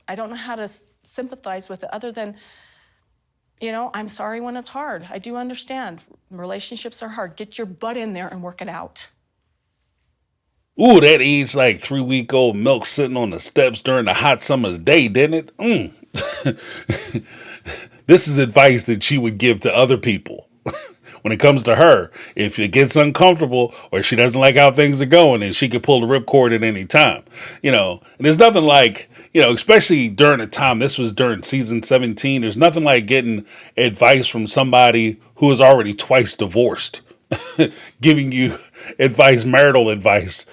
I don't know how to sympathize with it other than, I'm sorry when it's hard. I do understand. Relationships are hard. Get your butt in there and work it out. Ooh, that aged like 3-week-old milk sitting on the steps during the hot summer's day, didn't it? This is advice that she would give to other people. When it comes to her, if it gets uncomfortable or she doesn't like how things are going, then she could pull the ripcord at any time. And there's nothing like, especially during a time, this was during season 17, there's nothing like getting advice from somebody who is already twice divorced, giving you advice, marital advice,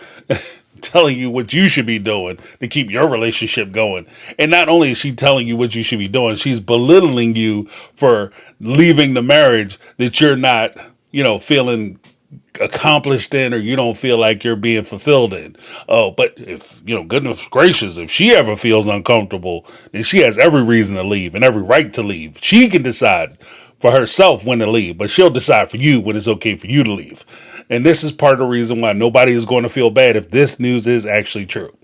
telling you what you should be doing to keep your relationship going. And not only is she telling you what you should be doing, she's belittling you for leaving the marriage that you're not, feeling accomplished in, or you don't feel like you're being fulfilled in. Oh, but if, goodness gracious, if she ever feels uncomfortable, then she has every reason to leave and every right to leave. She can decide for herself when to leave, but she'll decide for you when it's okay for you to leave. And this is part of the reason why nobody is going to feel bad if this news is actually true.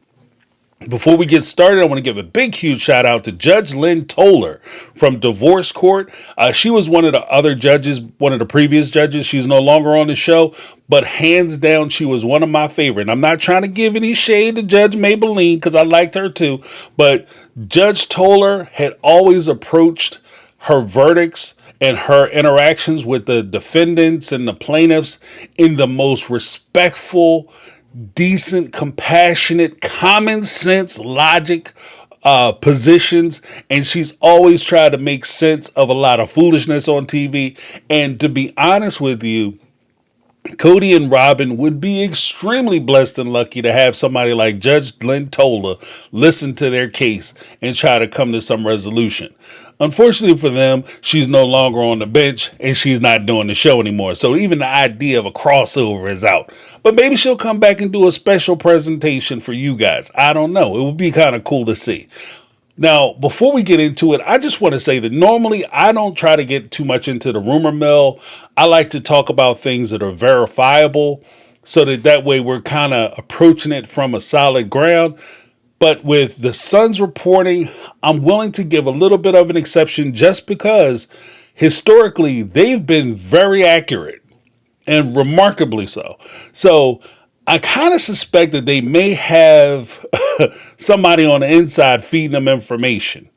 Before we get started, I want to give a big, huge shout out to Judge Lynn Toller from Divorce Court. She was one of the other judges, one of the previous judges. She's no longer on the show, but hands down, she was one of my favorite. And I'm not trying to give any shade to Judge Maybelline because I liked her too, but Judge Toller had always approached her verdicts and her interactions with the defendants and the plaintiffs in the most respectful, decent, compassionate, common sense, logic positions. And she's always tried to make sense of a lot of foolishness on TV. And to be honest with you, Kody and Robyn would be extremely blessed and lucky to have somebody like Judge Lynn Toller listen to their case and try to come to some resolution. Unfortunately for them, she's no longer on the bench and she's not doing the show anymore. So even the idea of a crossover is out. But maybe she'll come back and do a special presentation for you guys. I don't know. It would be kind of cool to see. Now, before we get into it, I just want to say that normally I don't try to get too much into the rumor mill. I like to talk about things that are verifiable so that way we're kind of approaching it from a solid ground. But with the Sun's reporting, I'm willing to give a little bit of an exception just because historically they've been very accurate and remarkably so. So I kind of suspect that they may have somebody on the inside feeding them information.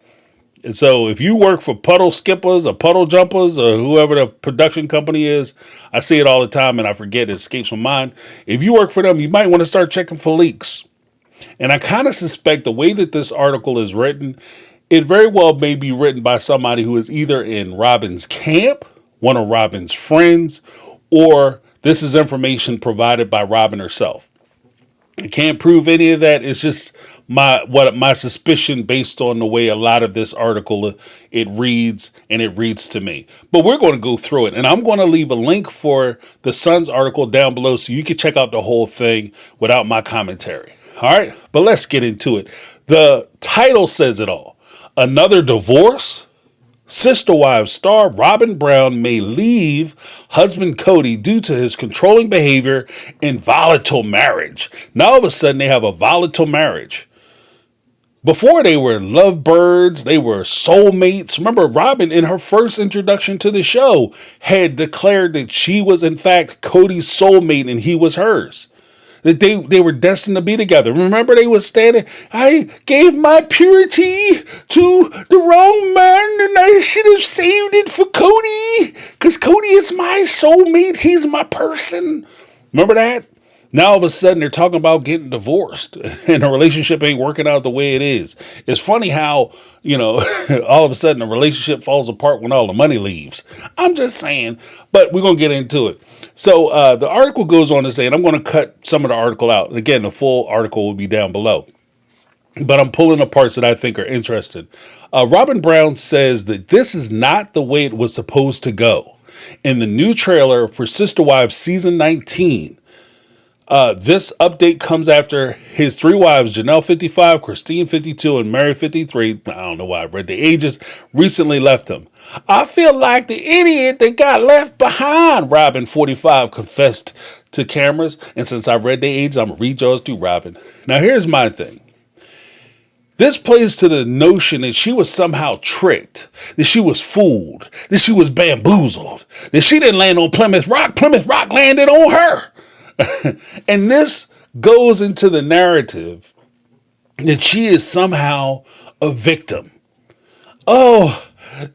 And so if you work for Puddle Skippers or Puddle Jumpers or whoever the production company is, I see it all the time and I forget, it escapes my mind. If you work for them, you might want to start checking for leaks. And I kind of suspect the way that this article is written, it very well may be written by somebody who is either in Robyn's camp, one of Robyn's friends, or this is information provided by Robyn herself. I can't prove any of that. It's just my suspicion based on the way a lot of this article it reads, and it reads to me. But we're going to go through it, and I'm going to leave a link for the Sun's article down below so you can check out the whole thing without my commentary. All right, but let's get into it. The title says it all. Another divorce? Sister Wives star Robyn Brown may leave husband Kody due to his controlling behavior in volatile marriage. Now all of a sudden they have a volatile marriage. Before they were lovebirds, they were soulmates. Remember, Robyn in her first introduction to the show had declared that she was in fact Kody's soulmate and he was hers. That they were destined to be together. Remember, they were standing, I gave my purity to the wrong man and I should have saved it for Kody because Kody is my soulmate. He's my person. Remember that? Now all of a sudden they're talking about getting divorced and the relationship ain't working out the way it is. It's funny how, all of a sudden the relationship falls apart when all the money leaves. I'm just saying, but we're going to get into it. So the article goes on to say, and I'm going to cut some of the article out. Again, the full article will be down below. But I'm pulling the parts that I think are interesting. Robyn Brown says that this is not the way it was supposed to go. In the new trailer for Sister Wives Season 19, this update comes after his three wives, Janelle 55, Christine 52, and Mary 53, I don't know why I read the ages, recently left him. I feel like the idiot that got left behind, Robyn 45 confessed to cameras. And since I read the ages, I'm going to read yours to Robyn. Now here's my thing. This plays to the notion that she was somehow tricked, that she was fooled, that she was bamboozled, that she didn't land on Plymouth Rock. Plymouth Rock landed on her. And this goes into the narrative that she is somehow a victim. Oh,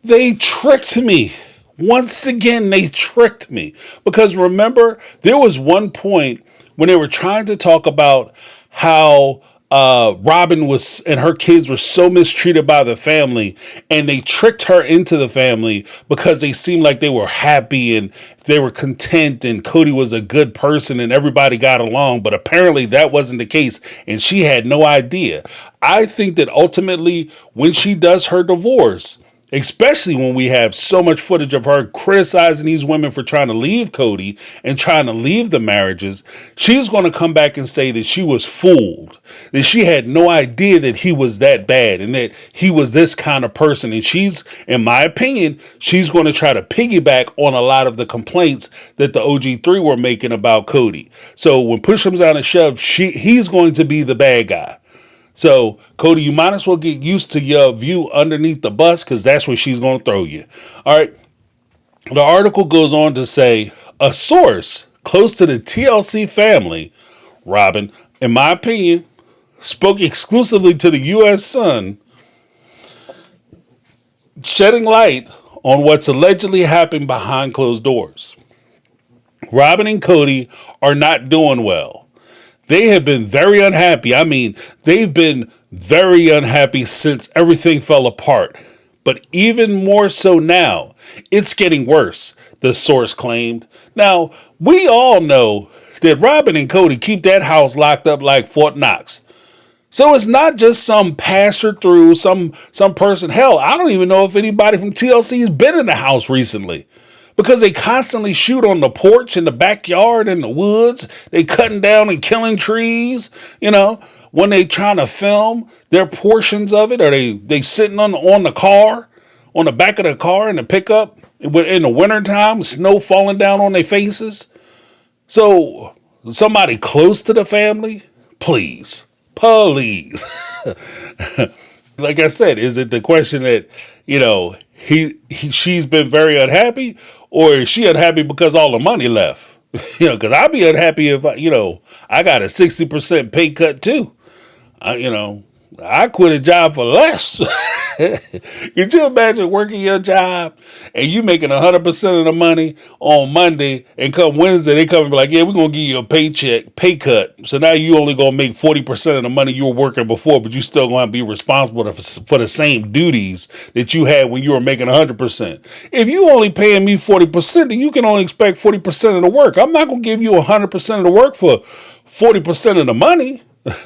they tricked me. Once again, they tricked me. Because remember, there was one point when they were trying to talk about how Robyn was and her kids were so mistreated by the family, and they tricked her into the family because they seemed like they were happy and they were content and Kody was a good person and everybody got along. But apparently that wasn't the case, and she had no idea. I think that ultimately when she does her divorce, especially when we have so much footage of her criticizing these women for trying to leave Kody and trying to leave the marriages, she's going to come back and say that she was fooled, that she had no idea that he was that bad and that he was this kind of person. And she's, in my opinion, she's going to try to piggyback on a lot of the complaints that the OG3 were making about Kody. So when push comes down to shove, he's going to be the bad guy. So, Kody, you might as well get used to your view underneath the bus, because that's where she's going to throw you. All right. The article goes on to say a source close to the TLC family, Robyn, in my opinion, spoke exclusively to the U.S. Sun, shedding light on what's allegedly happened behind closed doors. Robyn and Kody are not doing well. They have been very unhappy. I mean, they've been very unhappy since everything fell apart. But even more so now, it's getting worse, the source claimed. Now, we all know that Robyn and Kody keep that house locked up like Fort Knox. So it's not just some passer through, some person. Hell, I don't even know if anybody from TLC has been in the house recently. Because they constantly shoot on the porch, in the backyard, in the woods. They cutting down and killing trees. You know, when they trying to film their portions of it, or they sitting on the car, on the back of the car in the pickup in the wintertime, snow falling down on their faces. So somebody close to the family, please. Like I said, is it the question that, you know, she's been very unhappy, or is she unhappy because all the money left? You know, because I'd be unhappy if I got a 60% pay cut too. I quit a job for less. Could you imagine working your job and you making 100% of the money on Monday, and come Wednesday they come and be like, yeah, we're going to give you a pay cut. So now you only going to make 40% of the money you were working before, but you still going to be responsible for the same duties that you had when you were making 100%. If you only paying me 40%, then you can only expect 40% of the work. I'm not going to give you 100% of the work for 40% of the money.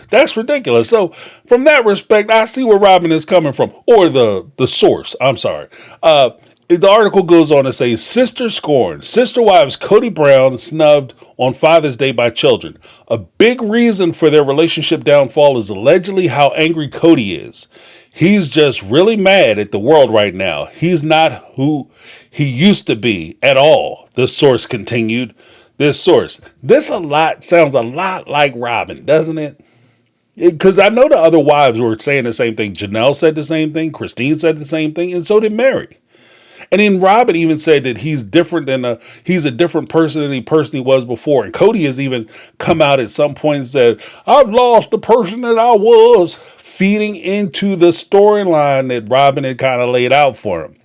That's ridiculous. So from that respect, I see where Robyn is coming from, or the source. I'm sorry. The article goes on to say, sister scorned. Sister wives Kody Brown snubbed on Father's Day by children. A big reason for their relationship downfall is allegedly how angry Kody is. He's just really mad at the world right now. He's not who he used to be at all, the source continued. This source. This sounds a lot like Robyn, doesn't it? Because I know the other wives were saying the same thing. Janelle said the same thing. Christine said the same thing. And so did Mary. And then Robyn even said that he's different he's a different person than he personally was before. And Kody has even come out at some point and said, I've lost the person that I was, feeding into the storyline that Robyn had kind of laid out for him.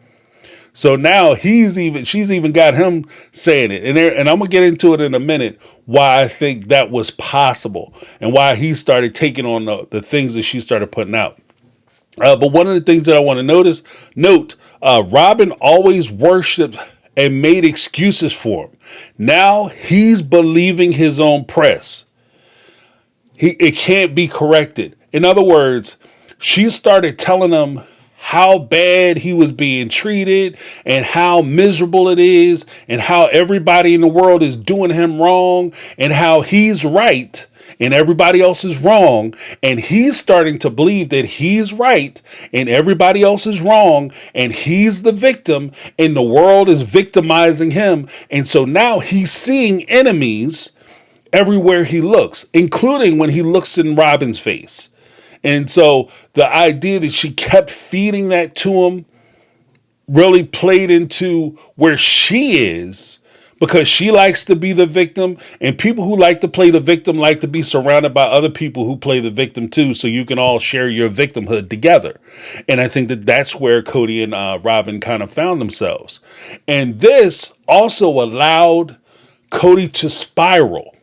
So now she's even got him saying it. And I'm going to get into it in a minute, why I think that was possible and why he started taking on the things that she started putting out. But one of the things that I want to note, Robyn always worshiped and made excuses for him. Now he's believing his own press. It can't be corrected. In other words, she started telling him how bad he was being treated and how miserable it is and how everybody in the world is doing him wrong and how he's right and everybody else is wrong. And he's starting to believe that he's right and everybody else is wrong and he's the victim and the world is victimizing him. And so now he's seeing enemies everywhere he looks, including when he looks in Robyn's face. And so the idea that she kept feeding that to him really played into where she is, because she likes to be the victim, and people who like to play the victim like to be surrounded by other people who play the victim too, so you can all share your victimhood together. And I think that that's where Kody and Robyn kind of found themselves. And this also allowed Kody to spiral,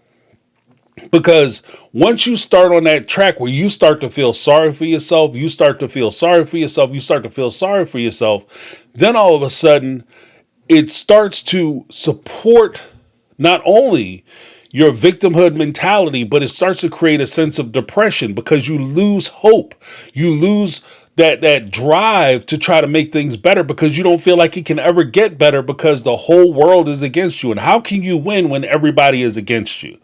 because once you start on that track where you start to feel sorry for yourself, you start to feel sorry for yourself, you start to feel sorry for yourself, then all of a sudden it starts to support not only your victimhood mentality, but it starts to create a sense of depression, because you lose hope. You lose that drive to try to make things better, because you don't feel like it can ever get better, because the whole world is against you. And how can you win when everybody is against you?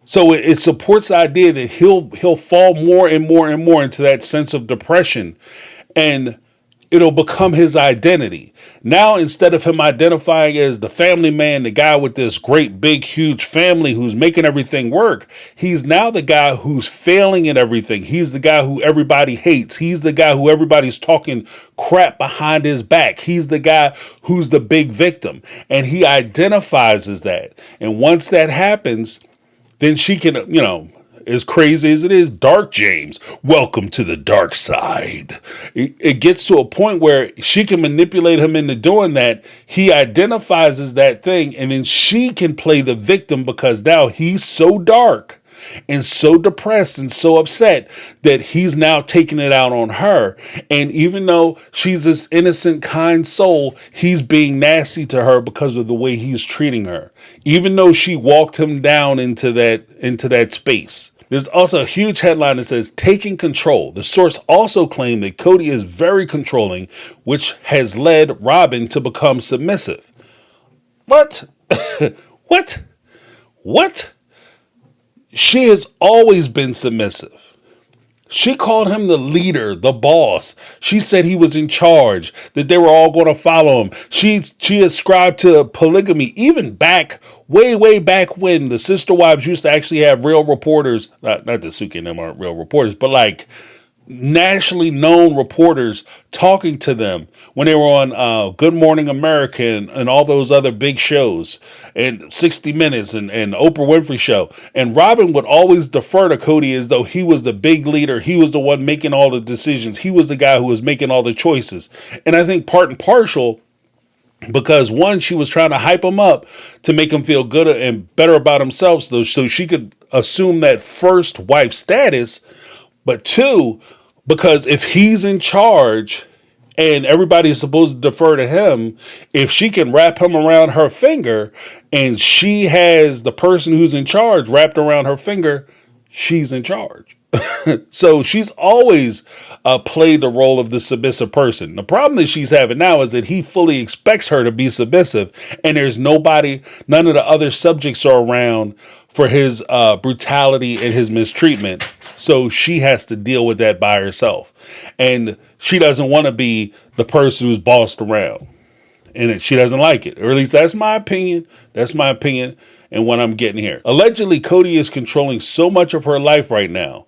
So it supports the idea that he'll fall more and more and more into that sense of depression, and it'll become his identity. Now, instead of him identifying as the family man, the guy with this great, big, huge family who's making everything work, he's now the guy who's failing at everything. He's the guy who everybody hates. He's the guy who everybody's talking crap behind his back. He's the guy who's the big victim. And he identifies as that. And once that happens, then she can, as crazy as it is, Dark James, welcome to the dark side. It gets to a point where she can manipulate him into doing that. He identifies as that thing, and then she can play the victim, because now he's so dark and so depressed and so upset that he's now taking it out on her. And even though she's this innocent, kind soul, he's being nasty to her because of the way he's treating her, even though she walked him down into that space. There's also a huge headline that says, taking control. The source also claimed that Kody is very controlling, which has led Robyn to become submissive. What? What? She has always been submissive. She called him the leader, the boss. She said he was in charge, that they were all going to follow him. She ascribed to polygamy, even way back when the sister wives used to actually have real reporters. Not that Suki and them aren't real reporters, but like nationally known reporters talking to them when they were on Good Morning America and all those other big shows, and 60 Minutes and Oprah Winfrey Show. And Robyn would always defer to Kody as though he was the big leader. He was the one making all the decisions. He was the guy who was making all the choices. And I think part and partial, because one, she was trying to hype him up to make him feel good and better about himself, so she could assume that first wife status. But two, because if he's in charge and everybody's supposed to defer to him, if she can wrap him around her finger and she has the person who's in charge wrapped around her finger, she's in charge. So she's always played the role of the submissive person. The problem that she's having now is that he fully expects her to be submissive, and there's none of the other subjects are around for his brutality and his mistreatment. So she has to deal with that by herself. And she doesn't want to be the person who's bossed around. And she doesn't like it. Or at least that's my opinion. That's my opinion and what I'm getting here. Allegedly, Kody is controlling so much of her life right now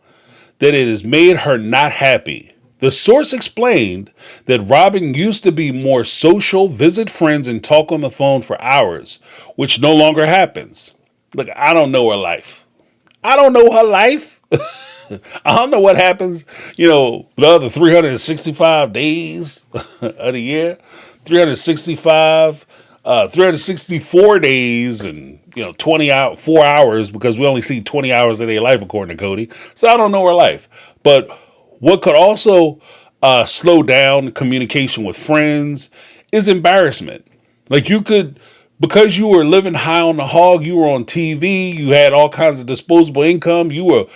that it has made her not happy. The source explained that Robyn used to be more social, visit friends, and talk on the phone for hours, which no longer happens. Look, I don't know her life. I don't know her life. I don't know what happens, the other 365 days of the year, 364 days and, 4 hours, because we only see 20 hours of their life, according to Kody. So I don't know her life. But what could also slow down communication with friends is embarrassment. Like because you were living high on the hog, you were on TV, you had all kinds of disposable income, you were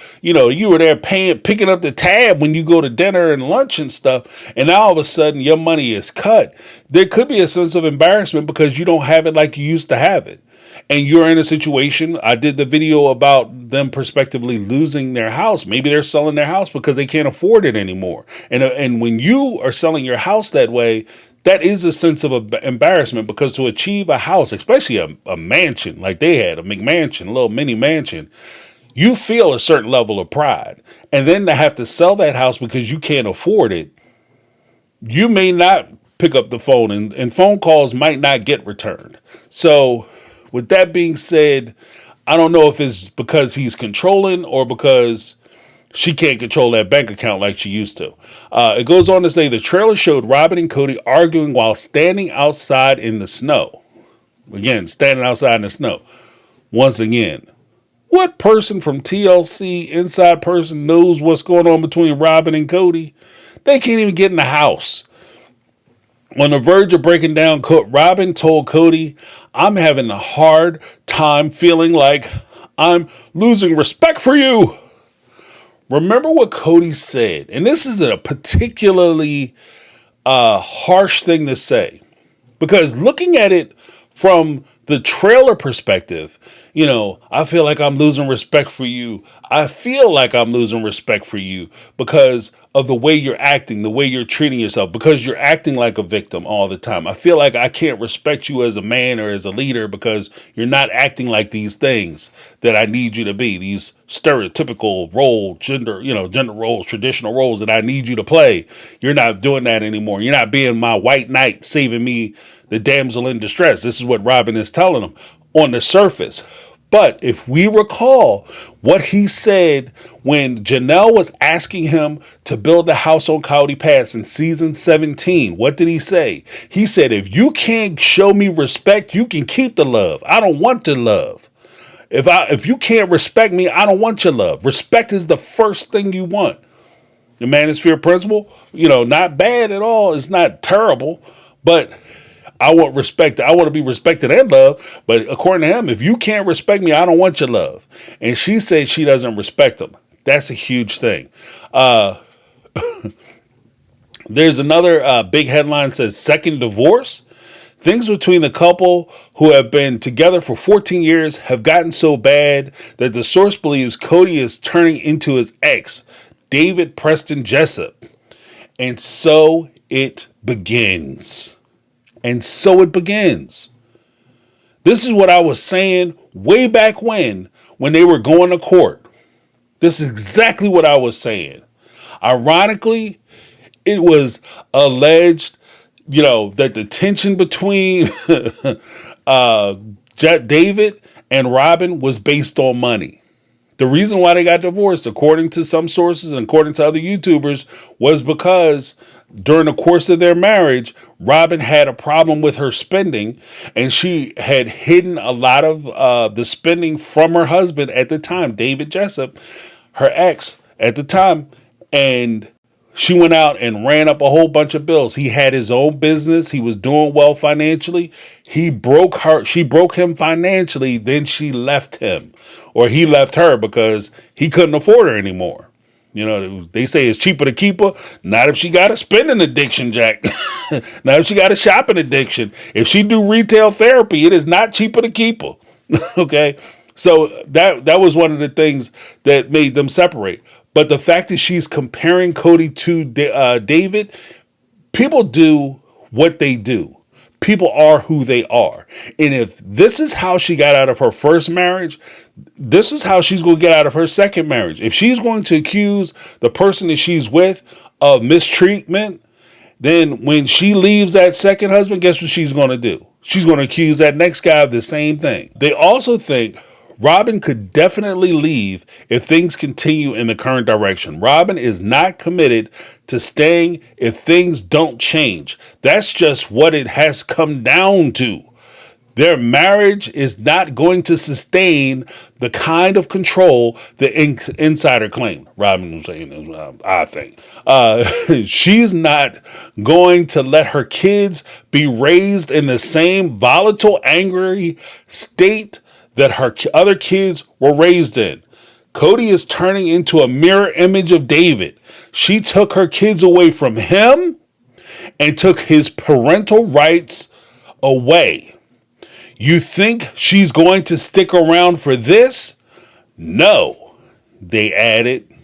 there picking up the tab when you go to dinner and lunch and stuff, and now all of a sudden your money is cut. There could be a sense of embarrassment because you don't have it like you used to have it. And you're in a situation, I did the video about them prospectively losing their house. Maybe they're selling their house because they can't afford it anymore. And when you are selling your house that way, that is a sense of embarrassment, because to achieve a house, especially a mansion like they had, a McMansion, a little mini mansion, you feel a certain level of pride. And then to have to sell that house because you can't afford it, you may not pick up the phone, and phone calls might not get returned. So, with that being said, I don't know if it's because he's controlling or because she can't control that bank account like she used to. It goes on to say the trailer showed Robyn and Kody arguing while standing outside in the snow. Again, standing outside in the snow. Once again, what person from TLC, inside person, knows what's going on between Robyn and Kody? They can't even get in the house. On the verge of breaking down, Robyn told Kody, I'm having a hard time feeling like I'm losing respect for you. Remember what Kody said, and this is a particularly harsh thing to say, because looking at it from the trailer perspective, I feel like I'm losing respect for you. I feel like I'm losing respect for you because of the way you're acting, the way you're treating yourself, because you're acting like a victim all the time. I feel like I can't respect you as a man or as a leader because you're not acting like these things that I need you to be, these stereotypical gender roles, traditional roles that I need you to play. You're not doing that anymore. You're not being my white knight saving me, the damsel in distress. This is what Robyn is telling him on the surface. But if we recall what he said when Janelle was asking him to build a house on Kody Pass in season 17, what did he say? He said, if you can't show me respect, you can keep the love. I don't want the love. If you can't respect me, I don't want your love. Respect is the first thing you want. The manosphere principle, not bad at all. It's not terrible, but I want respect. I want to be respected and loved. But according to him, if you can't respect me, I don't want your love. And she said she doesn't respect him. That's a huge thing. There's another big headline that says second divorce. Things between the couple who have been together for 14 years have gotten so bad that the source believes Kody is turning into his ex, David Preston Jessup. And so it begins. And so it begins. This is what I was saying way back when they were going to court. This is exactly what I was saying. Ironically, it was alleged, that the tension between David and Robyn was based on money. The reason why they got divorced, according to some sources and according to other YouTubers, was because during the course of their marriage, Robyn had a problem with her spending, and she had hidden a lot of the spending from her husband at the time, David Jessup, her ex at the time, and she went out and ran up a whole bunch of bills. He had his own business. He was doing well financially. She broke him financially. Then she left him, or he left her because he couldn't afford her anymore. They say it's cheaper to keep her. Not if she got a spending addiction, Jack. Not if she got a shopping addiction. If she do retail therapy, it is not cheaper to keep her. Okay. So that was one of the things that made them separate. But the fact that she's comparing Kody to David, people do what they do. People are who they are. And if this is how she got out of her first marriage, this is how she's going to get out of her second marriage. If she's going to accuse the person that she's with of mistreatment, then when she leaves that second husband, guess what she's going to do? She's going to accuse that next guy of the same thing. They also think Robyn could definitely leave if things continue in the current direction. Robyn is not committed to staying if things don't change. That's just what it has come down to. Their marriage is not going to sustain the kind of control the insider claimed. Robyn was saying this, I think. She's not going to let her kids be raised in the same volatile, angry state that her other kids were raised in. Kody is turning into a mirror image of David. She took her kids away from him and took his parental rights away. You think she's going to stick around for this? No, they added.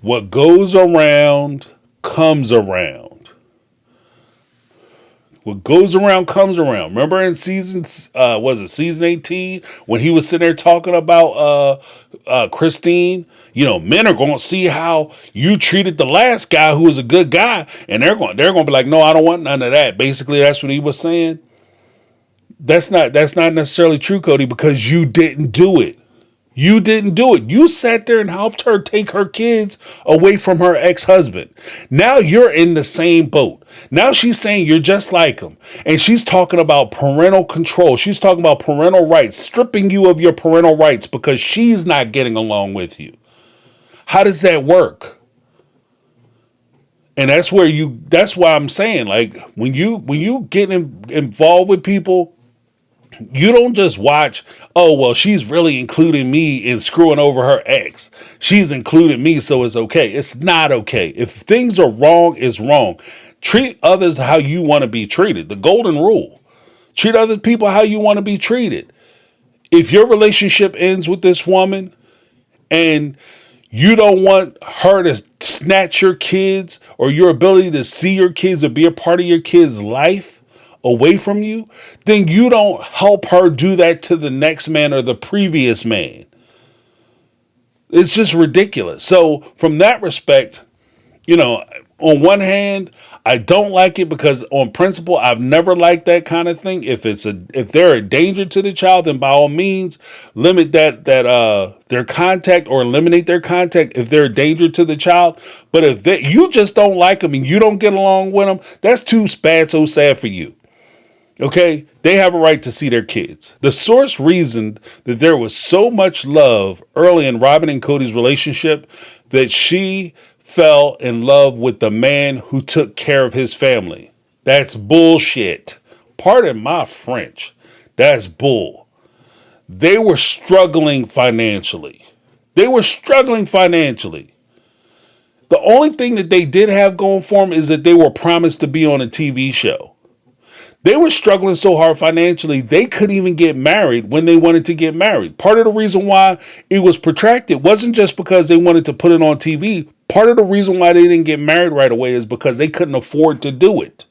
What goes around comes around. What goes around comes around. Remember in season 18 when he was sitting there talking about Christine? You know, men are going to see how you treated the last guy who was a good guy, and they're going to be like, no, I don't want none of that. Basically, that's what he was saying. That's not necessarily true, Kody, because you didn't do it. You didn't do it. You sat there and helped her take her kids away from her ex-husband. Now you're in the same boat. Now she's saying you're just like him. And she's talking about parental control. She's talking about parental rights, stripping you of your parental rights because she's not getting along with you. How does that work? And that's why I'm saying, like, when you get involved with people, you don't just watch, oh, well, she's really including me in screwing over her ex. She's including me, so it's okay. It's not okay. If things are wrong, it's wrong. Treat others how you want to be treated. The golden rule. Treat other people how you want to be treated. If your relationship ends with this woman and you don't want her to snatch your kids or your ability to see your kids or be a part of your kids' life away from you, then you don't help her do that to the next man or the previous man. It's just ridiculous. So from that respect, you know, on one hand, I don't like it because on principle, I've never liked that kind of thing. If they're a danger to the child, then by all means, limit their contact or eliminate their contact if they're a danger to the child. But if you just don't like them and you don't get along with them, that's too bad, so sad for you. Okay, they have a right to see their kids. The source reasoned that there was so much love early in Robyn and Kody's relationship that she fell in love with the man who took care of his family. That's bullshit. Pardon my French. That's bull. They were struggling financially. The only thing that they did have going for them is that they were promised to be on a TV show. They were struggling so hard financially, they couldn't even get married when they wanted to get married. Part of the reason why it was protracted wasn't just because they wanted to put it on TV. Part of the reason why they didn't get married right away is because they couldn't afford to do it.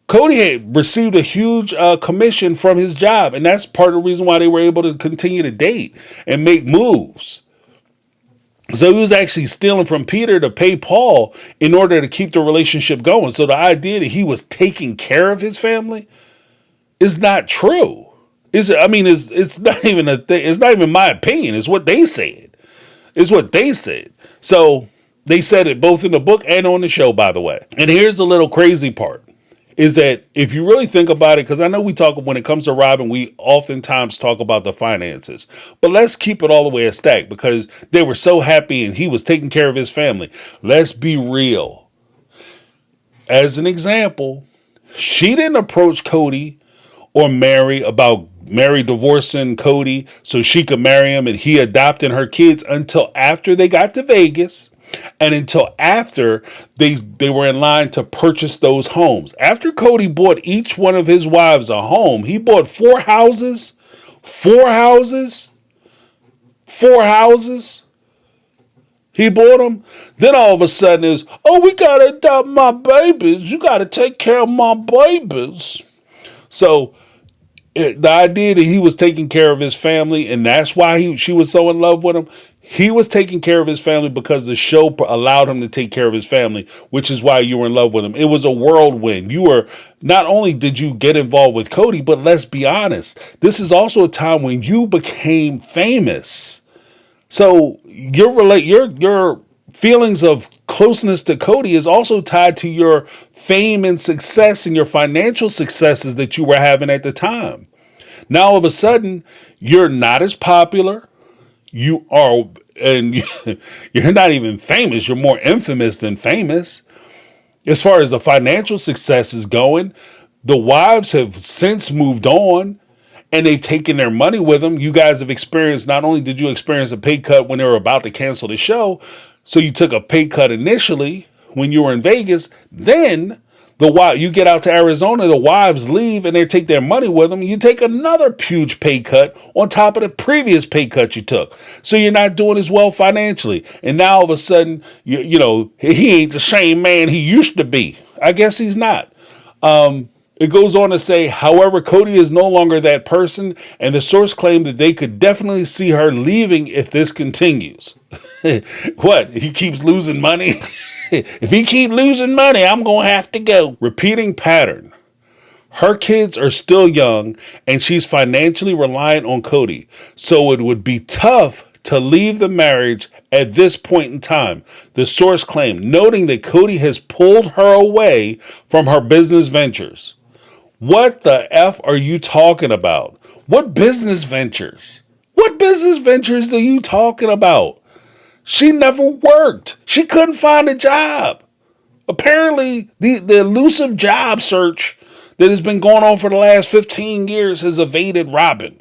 Kody had received a huge commission from his job, and that's part of the reason why they were able to continue to date and make moves. So he was actually stealing from Peter to pay Paul in order to keep the relationship going. So the idea that he was taking care of his family is not true. It's not even a thing. It's not even my opinion. It's what they said. So they said it both in the book and on the show, by the way. And here's the little crazy part. Is that if you really think about it, because I know we talk, when it comes to Robyn, we oftentimes talk about the finances, but let's keep it all the way a stack because they were so happy and he was taking care of his family. Let's be real. As an example, she didn't approach Kody or Mary divorcing Kody so she could marry him and he adopting her kids until after they got to Vegas. And until after they were in line to purchase those homes. After Kody bought each one of his wives a home, he bought 4 houses. 4 houses. 4 houses. He bought them. Then all of a sudden is, oh, we got to adopt my babies. You got to take care of my babies. So the idea that he was taking care of his family and that's why she was so in love with him. He was taking care of his family because the show allowed him to take care of his family, which is why you were in love with him. It was a whirlwind. Not only did you get involved with Kody, but let's be honest, this is also a time when you became famous. So your feelings of closeness to Kody is also tied to your fame and success and your financial successes that you were having at the time. Now all of a sudden, you're not as popular. You are, and you're not even famous. You're more infamous than famous. As far as the financial success is going, the wives have since moved on and they've taken their money with them. You guys have experienced, not only did you experience a pay cut when they were about to cancel the show, so you took a pay cut initially when you were in Vegas, then you get out to Arizona, the wives leave and they take their money with them. You take another huge pay cut on top of the previous pay cut you took. So you're not doing as well financially. And now all of a sudden, he ain't the same man he used to be. I guess he's not. It goes on to say, however, Kody is no longer that person, and the source claimed that they could definitely see her leaving if this continues. What? He keeps losing money? If he keep losing money, I'm going to have to go. Repeating pattern. Her kids are still young, and she's financially reliant on Kody, so it would be tough to leave the marriage at this point in time, the source claimed, noting that Kody has pulled her away from her business ventures. What the F are you talking about? What business ventures? What business ventures are you talking about? She never worked. She couldn't find a job. Apparently, the elusive job search that has been going on for the last 15 years has evaded Robyn.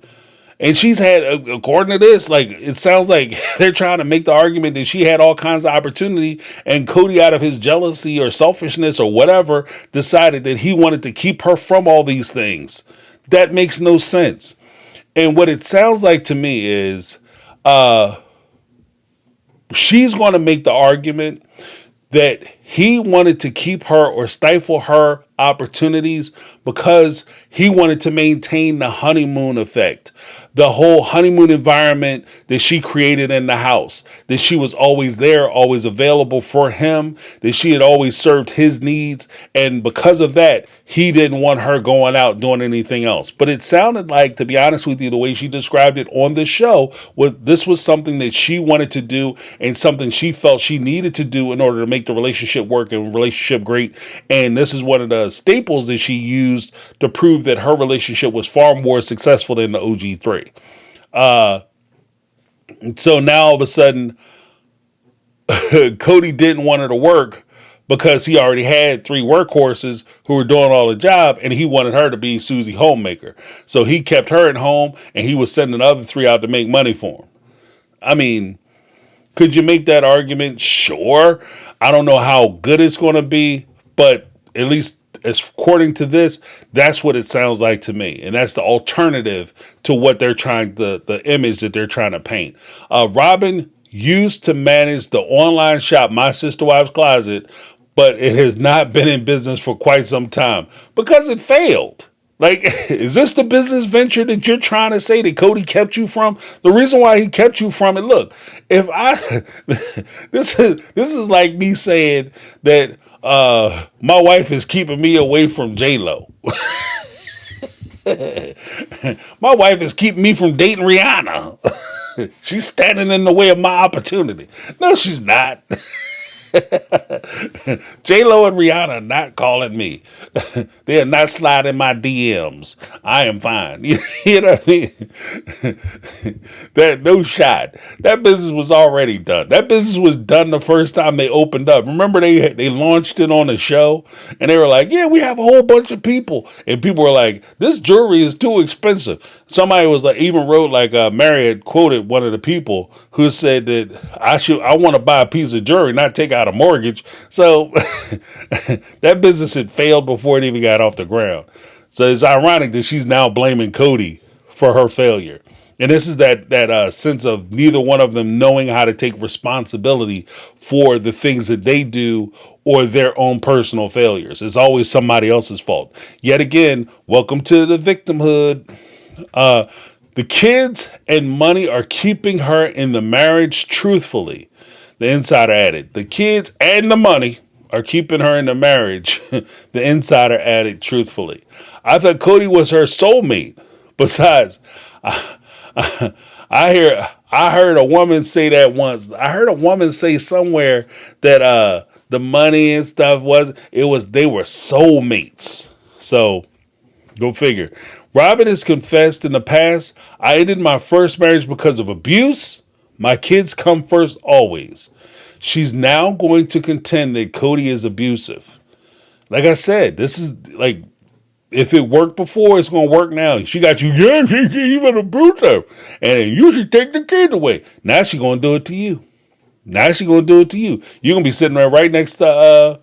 And she's had, according to this, like, it sounds like they're trying to make the argument that she had all kinds of opportunity, and Kody, out of his jealousy or selfishness or whatever, decided that he wanted to keep her from all these things. That makes no sense. And what it sounds like to me is she's going to make the argument that he wanted to keep her or stifle her opportunities because he wanted to maintain the honeymoon effect, the whole honeymoon environment that she created in the house, that she was always there, always available for him, that she had always served his needs. And because of that, he didn't want her going out doing anything else. But it sounded like, to be honest with you, the way she described it on the show, this was something that she wanted to do and something she felt she needed to do in order to make the relationship work and relationship great. And this is one of the staples that she used to prove that her relationship was far more successful than the OG3. So now all of a sudden, Kody didn't want her to work because he already had 3 workhorses who were doing all the job, and he wanted her to be Susie Homemaker. So he kept her at home, and he was sending the other 3 out to make money for him. I mean, could you make that argument? Sure. I don't know how good it's going to be, but at least according to this, that's what it sounds like to me. And that's the alternative to what they're trying, the image that they're trying to paint. Robyn used to manage the online shop, My Sister Wife's Closet, but it has not been in business for quite some time because it failed. Like, is this the business venture that you're trying to say that Kody kept you from? The reason why he kept you from it, look, if I, this is like me saying that my wife is keeping me away from J-Lo. My wife is keeping me from dating Rihanna. She's standing in the way of my opportunity. No, she's not. J-Lo and Rihanna are not calling me. They are not sliding my DMs. I am fine. You know what I mean? That no shot. That business was already done. That business was done the first time they opened up. Remember they launched it on the show and they were like, yeah, we have a whole bunch of people. And people were like, this jewelry is too expensive. Somebody was like, even wrote like Mary had quoted one of the people who said that I want to buy a piece of jewelry, not take out a mortgage. So that business had failed before it even got off the ground. So it's ironic that she's now blaming Kody for her failure. And this is that sense of neither one of them knowing how to take responsibility for the things that they do or their own personal failures. It's always somebody else's fault. Yet again, welcome to the victimhood. The kids and money are keeping her in the marriage truthfully. The insider added, the kids and the money are keeping her in the marriage. The insider added truthfully. I thought Kody was her soulmate. Besides, I heard a woman say that once. I heard a woman say somewhere that the money and stuff they were soulmates. So go figure. Robyn has confessed in the past, I ended my first marriage because of abuse. My kids come first always. She's now going to contend that Kody is abusive. Like I said, this is like, if it worked before, it's going to work now. She got you, yeah, she's even abusive. And you should take the kids away. Now she's going to do it to you. Now she's going to do it to you. You're going to be sitting there right next to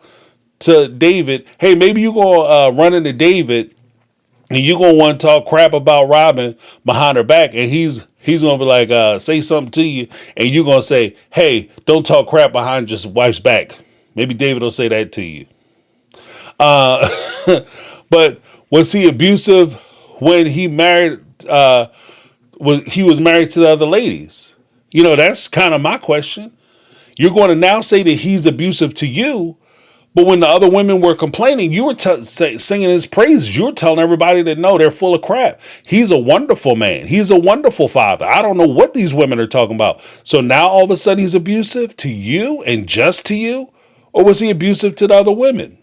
David. Hey, maybe you're going to run into David and you're going to want to talk crap about Robyn behind her back. And he's going to be like, say something to you. And you're going to say, hey, don't talk crap behind your wife's back. Maybe David will say that to you. But was he abusive when he married? He was married to the other ladies? You know, that's kind of my question. You're going to now say that he's abusive to you, but when the other women were complaining, you were singing his praises. You were telling everybody that no, they're full of crap. He's a wonderful man. He's a wonderful father. I don't know what these women are talking about. So now all of a sudden he's abusive to you and just to you? Or was he abusive to the other women?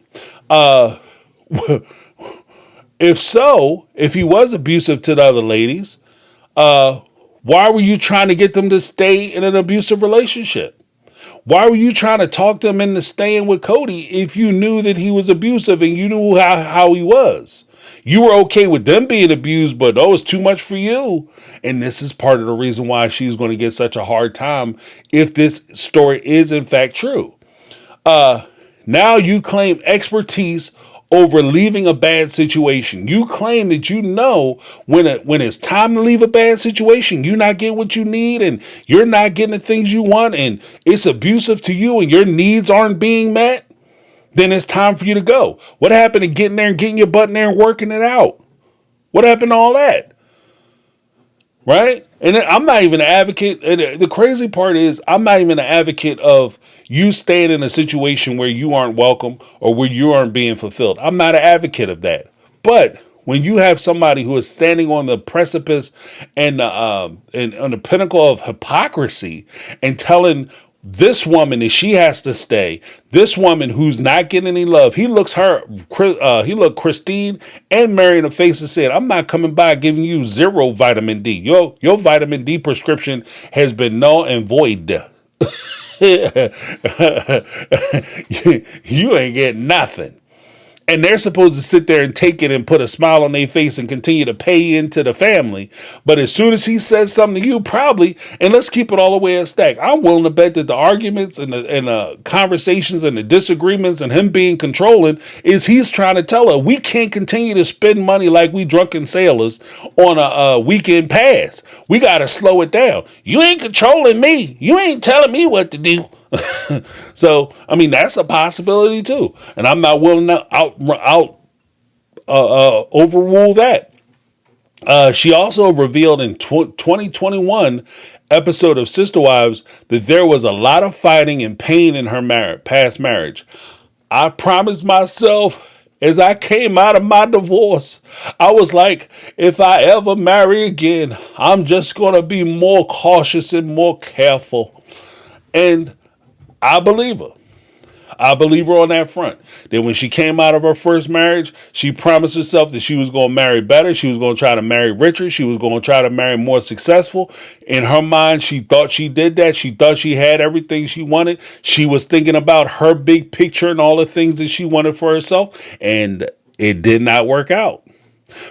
If so, if he was abusive to the other ladies, why were you trying to get them to stay in an abusive relationship? Why were you trying to talk them into staying with Kody if you knew that he was abusive and you knew how he was? You were okay with them being abused, but oh, it's too much for you. And this is part of the reason why she's going to get such a hard time if this story is in fact true. Now you claim expertise over leaving a bad situation. You claim that you know when it's time to leave a bad situation, you're not getting what you need and you're not getting the things you want and it's abusive to you and your needs aren't being met, then it's time for you to go. What happened to getting there and getting your butt in there and working it out? What happened to all that? Right? And I'm not even an advocate. And the crazy part is I'm not even an advocate of you staying in a situation where you aren't welcome or where you aren't being fulfilled. I'm not an advocate of that. But when you have somebody who is standing on the precipice and on the pinnacle of hypocrisy and telling this woman that she has to stay, this woman who's not getting any love, he looked Christine and Mary in the face and said, I'm not coming by giving you 0 vitamin D. Your vitamin D prescription has been null and void. You ain't getting nothing. And they're supposed to sit there and take it and put a smile on their face and continue to pay into the family. But as soon as he says something to you, probably, and let's keep it all the way a stack, I'm willing to bet that the arguments and the conversations and the disagreements and him being controlling is he's trying to tell her, we can't continue to spend money like we drunken sailors on a weekend pass. We got to slow it down. You ain't controlling me. You ain't telling me what to do. So, I mean, that's a possibility too. And I'm not willing to overrule that. She also revealed in 2021 episode of Sister Wives that there was a lot of fighting and pain in her past marriage. I promised myself as I came out of my divorce, I was like, if I ever marry again, I'm just going to be more cautious and more careful. And I believe her. I believe her on that front. That when she came out of her first marriage, she promised herself that she was going to marry better. She was going to try to marry richer. She was going to try to marry more successful. In her mind, she thought she did that. She thought she had everything she wanted. She was thinking about her big picture and all the things that she wanted for herself. And it did not work out.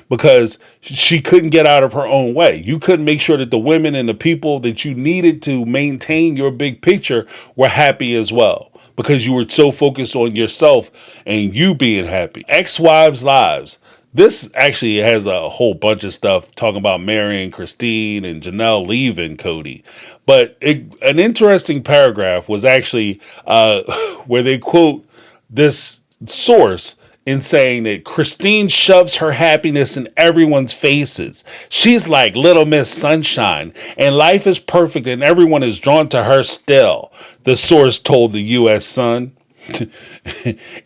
Because she couldn't get out of her own way. You couldn't make sure that the women and the people that you needed to maintain your big picture were happy as well. Because you were so focused on yourself and you being happy. Ex-wives' lives. This actually has a whole bunch of stuff talking about Mary and Christine and Janelle leaving Kody. But an interesting paragraph was actually where they quote this source in saying that Christine shoves her happiness in everyone's faces. She's like Little Miss Sunshine, and life is perfect and everyone is drawn to her still, the source told the U.S. Sun.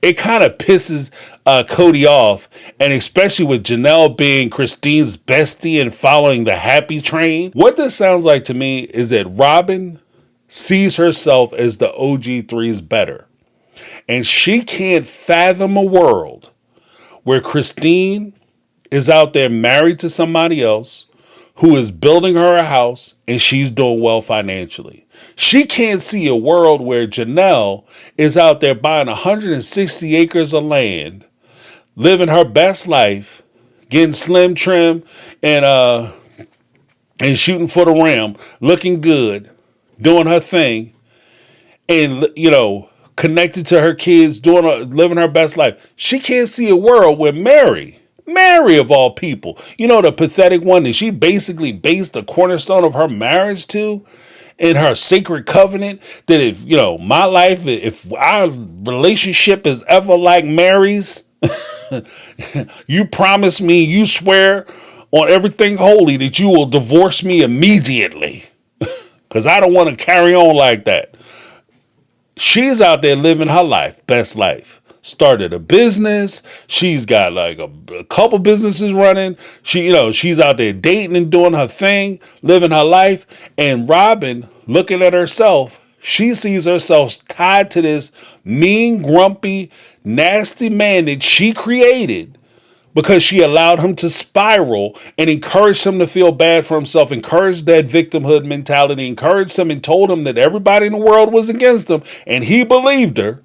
It kind of pisses Kody off, and especially with Janelle being Christine's bestie and following the happy train. What this sounds like to me is that Robyn sees herself as the OG3's better. And she can't fathom a world where Christine is out there married to somebody else who is building her a house and she's doing well financially. She can't see a world where Janelle is out there buying 160 acres of land, living her best life, getting slim trim and shooting for the rim, looking good, doing her thing, and, you know, connected to her kids, living her best life. She can't see a world where Mary of all people, you know, the pathetic one that she basically based the cornerstone of her marriage to, in her sacred covenant, that if, you know, my life, if our relationship is ever like Mary's, You promise me, you swear on everything holy that you will divorce me immediately. Because I don't want to carry on like that. She's out there living her life, best life. Started a business. She's got like a couple businesses running. She's out there dating and doing her thing, living her life. And Robyn, looking at herself, she sees herself tied to this mean, grumpy, nasty man that she created because she allowed him to spiral and encouraged him to feel bad for himself, encouraged that victimhood mentality, encouraged him and told him that everybody in the world was against him. And he believed her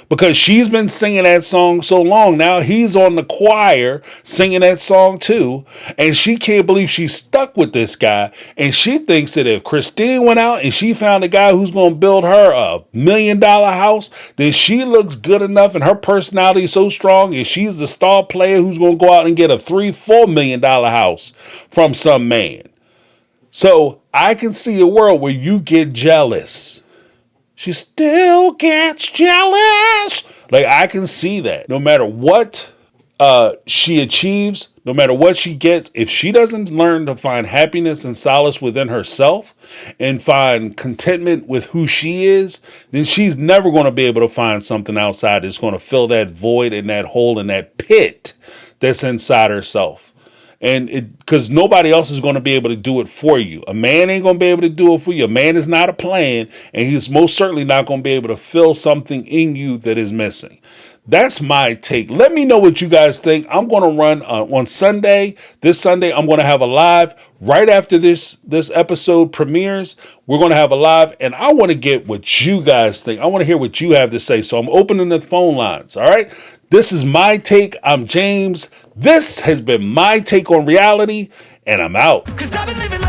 because she's been singing that song so long. Now he's on the choir singing that song too. And she can't believe she's stuck with this guy. And she thinks that if Christine went out and she found a guy who's going to build her $1 million house, then she looks good enough and her personality is so strong and she's the star player who's going to go out and get a $3-4 million house from some man. So I can see a world where you get jealous. She still gets jealous. Like, I can see that. No matter what she achieves, no matter what she gets, if she doesn't learn to find happiness and solace within herself and find contentment with who she is, then she's never going to be able to find something outside that's going to fill that void and that hole and that pit that's inside herself. And because nobody else is going to be able to do it for you. A man ain't going to be able to do it for you. A man is not a plan, and he's most certainly not going to be able to fill something in you that is missing. That's my take. Let me know what you guys think. I'm going to run on Sunday. This Sunday, I'm going to have a live right after this episode premieres. We're going to have a live, and I want to get what you guys think. I want to hear what you have to say. So I'm opening the phone lines. All right. This is My Take. I'm James. This has been My Take on Reality, and I'm out. 'Cause I've been living